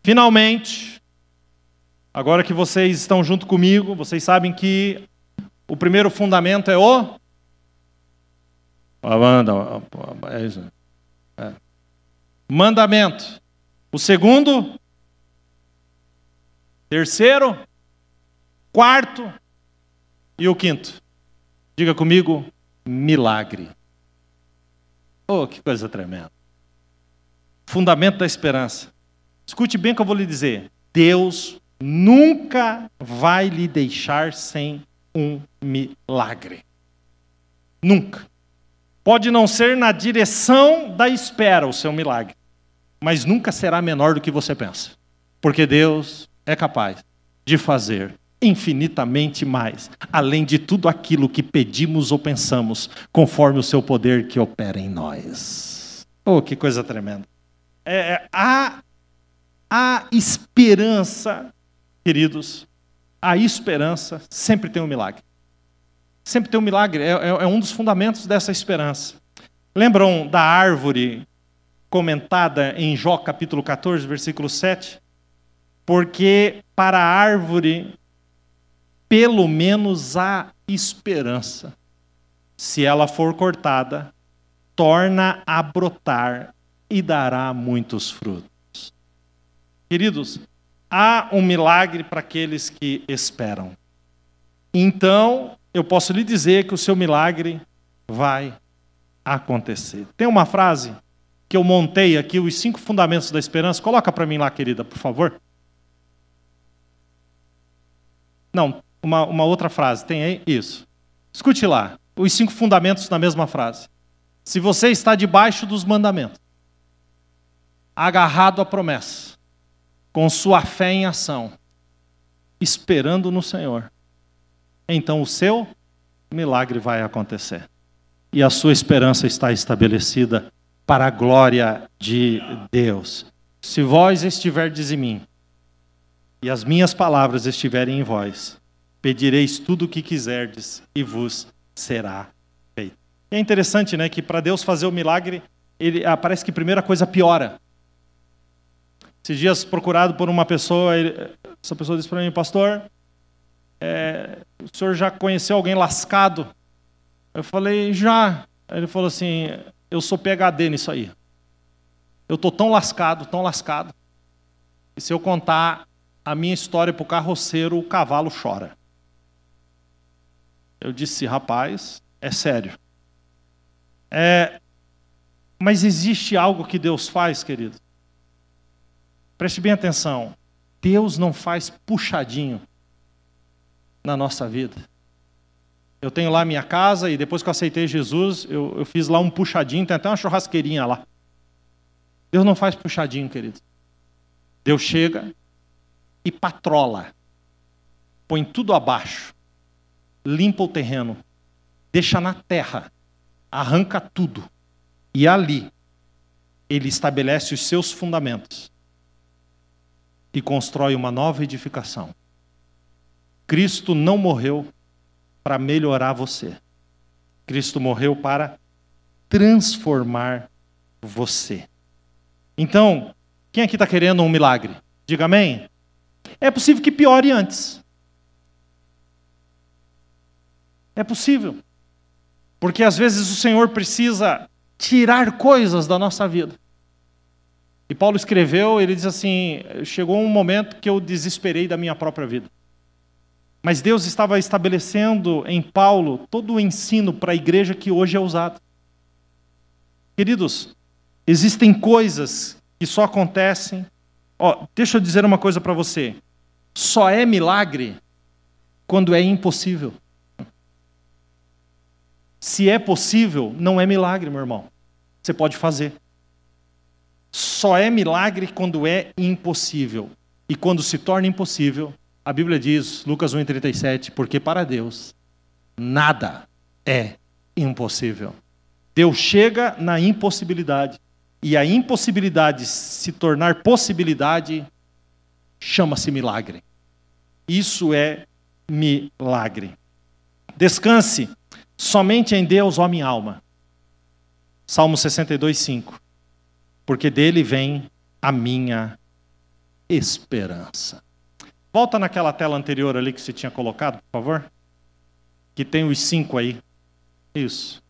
Finalmente, agora que vocês estão junto comigo, vocês sabem que o primeiro fundamento é o... mandamento. O segundo, terceiro, quarto e o quinto. Diga comigo: milagre. Oh, que coisa tremenda. Fundamento da esperança. Escute bem o que eu vou lhe dizer. Deus nunca vai lhe deixar sem um milagre. Nunca. Pode não ser na direção da espera o seu milagre, mas nunca será menor do que você pensa. Porque Deus é capaz de fazer infinitamente mais, além de tudo aquilo que pedimos ou pensamos, conforme o seu poder que opera em nós. Oh, que coisa tremenda. A esperança, queridos, a esperança sempre tem um milagre. Sempre tem um milagre, é um dos fundamentos dessa esperança. Lembram da árvore comentada em Jó capítulo 14, versículo 7? Porque para a árvore, pelo menos há esperança. Se ela for cortada, torna a brotar e dará muitos frutos. Queridos, há um milagre para aqueles que esperam. Então, eu posso lhe dizer que o seu milagre vai acontecer. Tem uma frase que eu montei aqui, os 5 fundamentos da esperança. Coloca para mim lá, querida, por favor. Não, uma outra frase. Tem aí? Isso. Escute lá. Os 5 fundamentos na mesma frase. Se você está debaixo dos mandamentos, agarrado à promessa, com sua fé em ação, esperando no Senhor, então o seu milagre vai acontecer. E a sua esperança está estabelecida para a glória de Deus. Se vós estiverdes em mim, e as minhas palavras estiverem em vós, pedireis tudo o que quiserdes, e vos será feito. É interessante, né, que para Deus fazer o milagre, parece que a primeira coisa piora. Esses dias, procurado por uma pessoa, essa pessoa disse para mim: pastor, o senhor já conheceu alguém lascado? Eu falei: já. Aí ele falou assim: eu sou PhD nisso aí. Eu estou tão lascado, e se eu contar a minha história para o carroceiro, o cavalo chora. Eu disse: rapaz, é sério. Mas existe algo que Deus faz, querido. Preste bem atenção. Deus não faz puxadinho na nossa vida. Eu tenho lá minha casa e depois que eu aceitei Jesus, eu fiz lá um puxadinho, tem até uma churrasqueirinha lá. Deus não faz puxadinho, querido. Deus chega e patrola. Põe tudo abaixo. Limpa o terreno. Deixa na terra. Arranca tudo. E ali, Ele estabelece os seus fundamentos. e constrói uma nova edificação. Cristo não morreu para melhorar você. Cristo morreu para transformar você. Então, quem aqui está querendo um milagre? Diga amém. É possível que piore antes. É possível. Porque às vezes o Senhor precisa tirar coisas da nossa vida. E Paulo escreveu, ele diz assim, chegou um momento que eu desesperei da minha própria vida. Mas Deus estava estabelecendo em Paulo todo o ensino para a igreja que hoje é usado. Queridos, existem coisas que só acontecem. Deixa eu dizer uma coisa para você. Só é milagre quando é impossível. Se é possível, não é milagre, meu irmão. Você pode fazer. Só é milagre quando é impossível. E quando se torna impossível, a Bíblia diz, Lucas 1,37, porque para Deus nada é impossível. Deus chega na impossibilidade. E a impossibilidade se tornar possibilidade, chama-se milagre. Isso é milagre. Descanse somente em Deus, ó minha alma. Salmo 62:5. Porque dele vem a minha esperança. Volta naquela tela anterior ali que você tinha colocado, por favor. Que tem os 5 aí. Isso.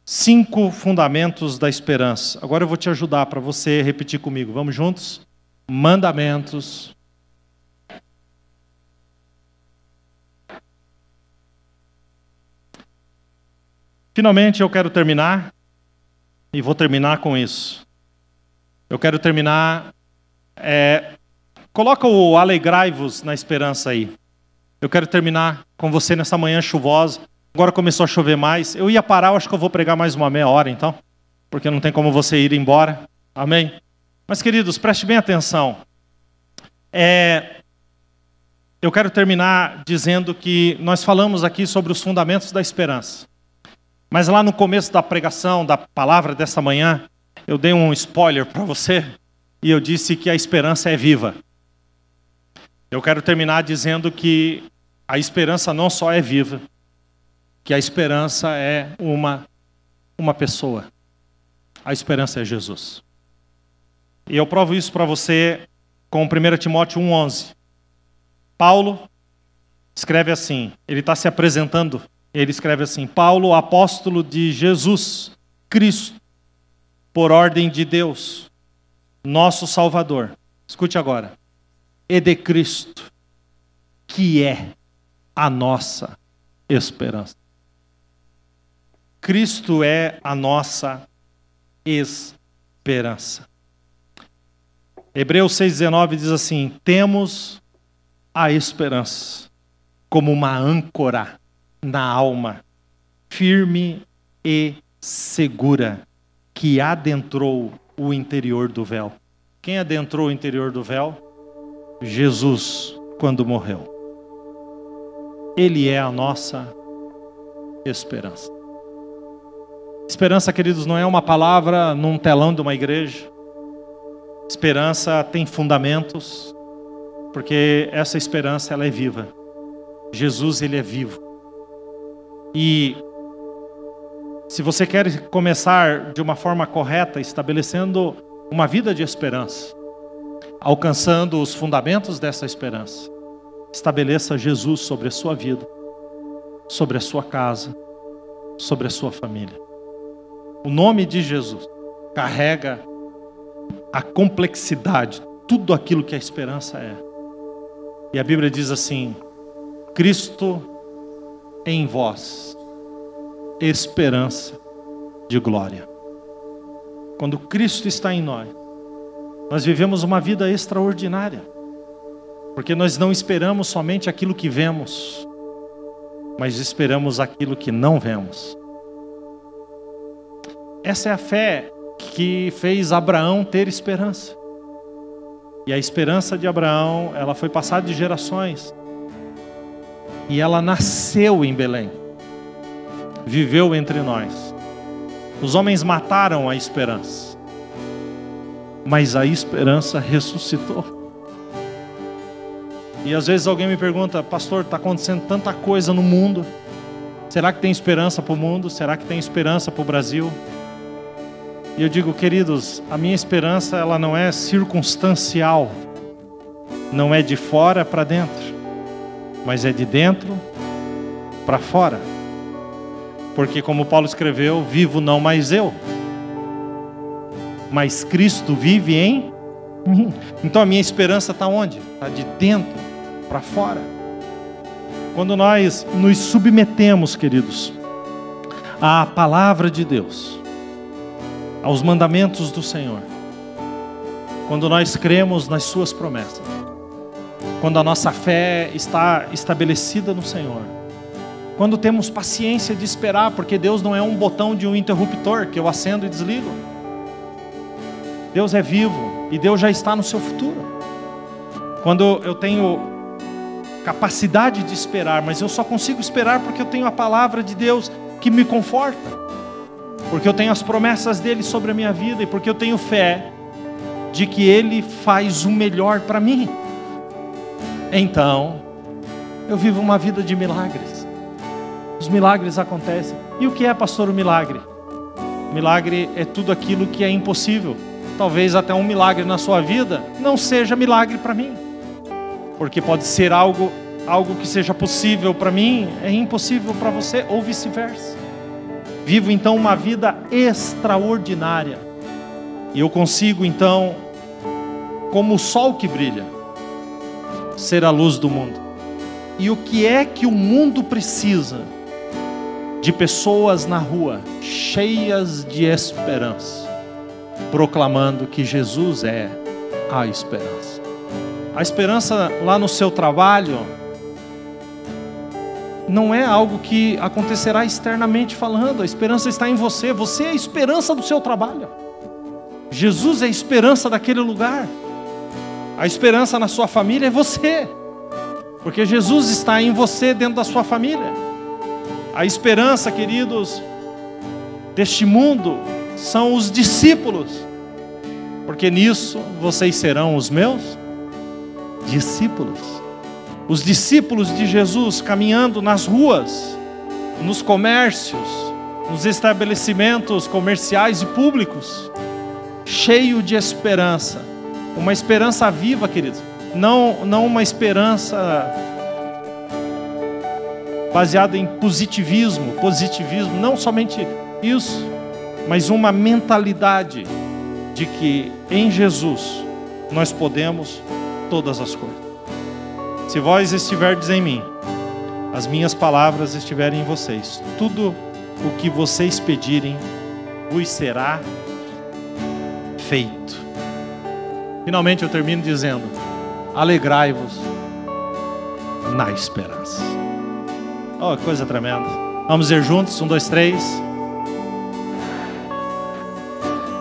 5 fundamentos da esperança. Agora eu vou te ajudar para você repetir comigo. Vamos juntos? Mandamentos. Finalmente eu quero terminar. E vou terminar com isso. Eu quero terminar... Coloca o alegrai-vos na esperança aí. Eu quero terminar com você nessa manhã chuvosa. Agora começou a chover mais. Eu ia parar, eu acho que eu vou pregar mais uma meia hora então. Porque não tem como você ir embora. Amém? Mas queridos, preste bem atenção. Eu quero terminar dizendo que nós falamos aqui sobre os fundamentos da esperança. Mas lá no começo da pregação, da palavra dessa manhã, eu dei um spoiler para você. E eu disse que a esperança é viva. Eu quero terminar dizendo que a esperança não só é viva, que a esperança é uma pessoa. A esperança é Jesus. E eu provo isso para você com 1 Timóteo 1,11. Paulo escreve assim, ele está se apresentando, ele escreve assim, Paulo, apóstolo de Jesus Cristo, por ordem de Deus, nosso Salvador. Escute agora. E de Cristo, que é a nossa esperança. Cristo é a nossa esperança. Hebreus 6,19 diz assim, temos a esperança como uma âncora na alma, firme e segura, que adentrou o interior do véu. Quem adentrou o interior do véu? Jesus, quando morreu. Ele é a nossa esperança. Esperança, queridos, não é uma palavra num telão de uma igreja. Esperança tem fundamentos, porque essa esperança ela é viva. Jesus, ele é vivo. E se você quer começar de uma forma correta, estabelecendo uma vida de esperança, alcançando os fundamentos dessa esperança, estabeleça Jesus sobre a sua vida, sobre a sua casa, sobre a sua família. O nome de Jesus carrega a complexidade, tudo aquilo que a esperança é. E a Bíblia diz assim, Cristo em vós, esperança de glória. Quando Cristo está em nós, nós vivemos uma vida extraordinária. Porque nós não esperamos somente aquilo que vemos, mas esperamos aquilo que não vemos. Essa é a fé que fez Abraão ter esperança. E a esperança de Abraão, ela foi passada de gerações. E ela nasceu em Belém. Viveu entre nós. Os homens mataram a esperança. Mas a esperança ressuscitou. E às vezes alguém me pergunta: pastor, está acontecendo tanta coisa no mundo, será que tem esperança para o mundo? Será que tem esperança para o Brasil? E eu digo: queridos, a minha esperança, ela não é circunstancial, não é de fora para dentro, mas é de dentro para fora. Porque como Paulo escreveu: vivo não mais eu, mas Cristo vive em mim. Então a minha esperança está onde? Está de dentro para fora. Quando nós nos submetemos, queridos, à palavra de Deus, aos mandamentos do Senhor, quando nós cremos nas suas promessas, quando a nossa fé está estabelecida no Senhor, quando temos paciência de esperar, porque Deus não é um botão de um interruptor que eu acendo e desligo. Deus é vivo e Deus já está no seu futuro. Quando eu tenho capacidade de esperar, mas eu só consigo esperar porque eu tenho a palavra de Deus que me conforta, porque eu tenho as promessas dele sobre a minha vida e porque eu tenho fé de que ele faz o melhor para mim. Então eu vivo uma vida de milagres. Os milagres acontecem. E o que é, pastor, o milagre? Milagre é tudo aquilo que é impossível. Talvez até um milagre na sua vida não seja milagre para mim, porque pode ser algo que seja possível para mim, é impossível para você, ou vice-versa. Vivo então uma vida extraordinária, e eu consigo então, como o sol que brilha, ser a luz do mundo. E o que é que o mundo precisa? De pessoas na rua, cheias de esperança, proclamando que Jesus é a esperança. A esperança lá no seu trabalho não é algo que acontecerá externamente falando. A esperança está em você. Você é a esperança do seu trabalho. Jesus é a esperança daquele lugar. A esperança na sua família é você, porque Jesus está em você, dentro da sua família. A esperança, queridos, deste mundo são os discípulos, porque nisso vocês serão os meus discípulos. Os discípulos de Jesus caminhando nas ruas, nos comércios, nos estabelecimentos comerciais e públicos, cheio de esperança. Uma esperança viva, queridos. Não uma esperança baseada em positivismo, não somente isso, mas uma mentalidade de que em Jesus nós podemos todas as coisas. Se vós estiverdes em mim, as minhas palavras estiverem em vocês, tudo o que vocês pedirem vos será feito. Finalmente eu termino dizendo: alegrai-vos na esperança. Oh, coisa tremenda. Vamos dizer juntos, 1, 2, 3.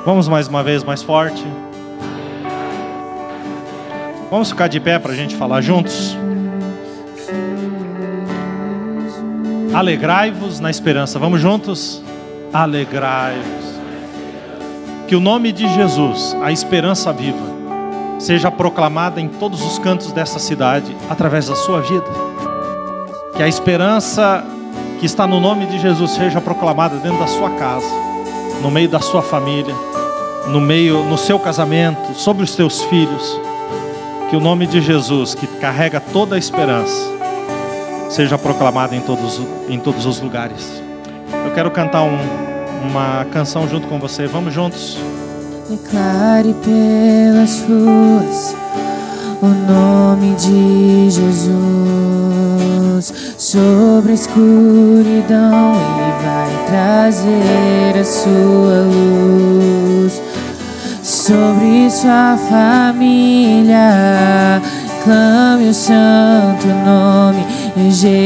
Vamos mais uma vez, mais forte. Vamos ficar de pé para a gente falar juntos. Alegrai-vos na esperança. Vamos juntos? Alegrai-vos. Que o nome de Jesus, a esperança viva, seja proclamada em todos os cantos dessa cidade, através da sua vida. Que a esperança que está no nome de Jesus seja proclamada dentro da sua casa, no meio da sua família, no seu casamento, sobre os teus filhos. Que o nome de Jesus, que carrega toda a esperança, seja proclamado em todos os lugares. Eu quero cantar uma canção junto com você. Vamos juntos? Declare pelas ruas o nome de Jesus. Sobre a escuridão Ele vai trazer a sua luz. Sobre sua família clame o santo nome de Jesus.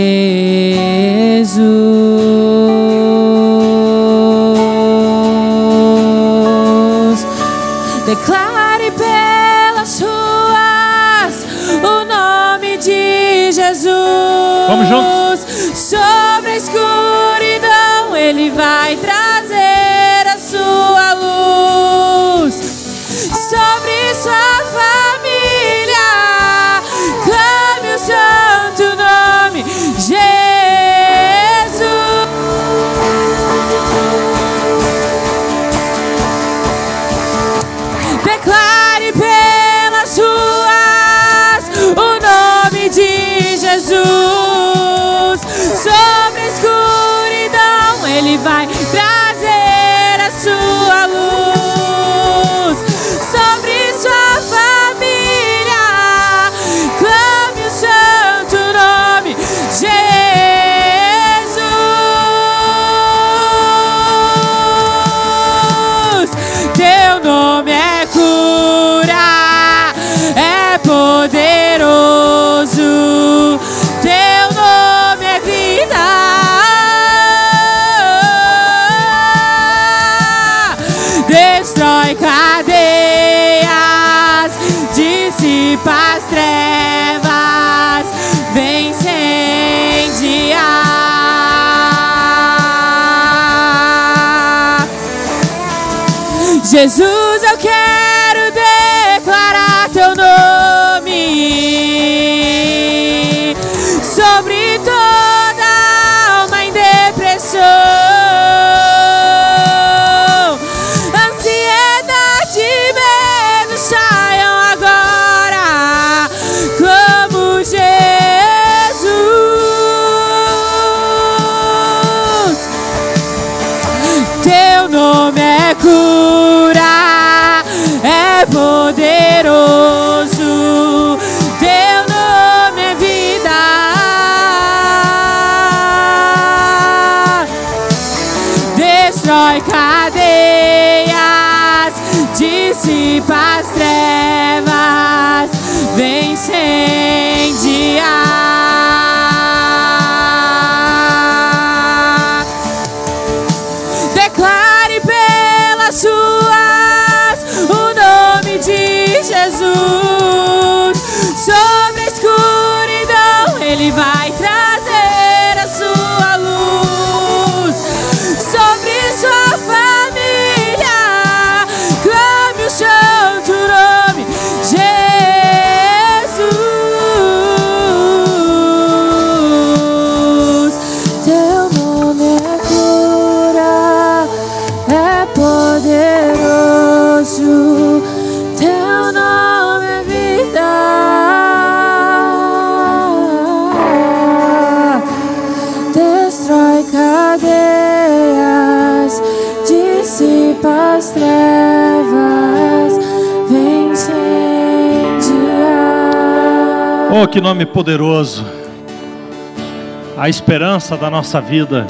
Declare pelas ruas o nome de Jesus. Vamos juntos. Sobre a escuridão Ele vai trazer a sua luz. Sobre sua família clame as trevas, vem incendiar. Jesus, eu quero declarar teu nome sobre toda alma em depressão. Ansiedade e medo saiam agora, como Jesus. Teu nome é cura, é poderoso. Teu nome é vida. Destrói cadeias, dissipa as trevas, vem incendiar. Declare pelas suas o nome de Jesus. Sobre a escuridão Ele vai trazer a sua luz. Sobre sua família clame o santo nome Jesus. Teu nome é cura, é poderoso. Teu nome é vida. Destrói cadeias, dissipa as trevas, vem incendiar. Oh, que nome poderoso! A esperança da nossa vida.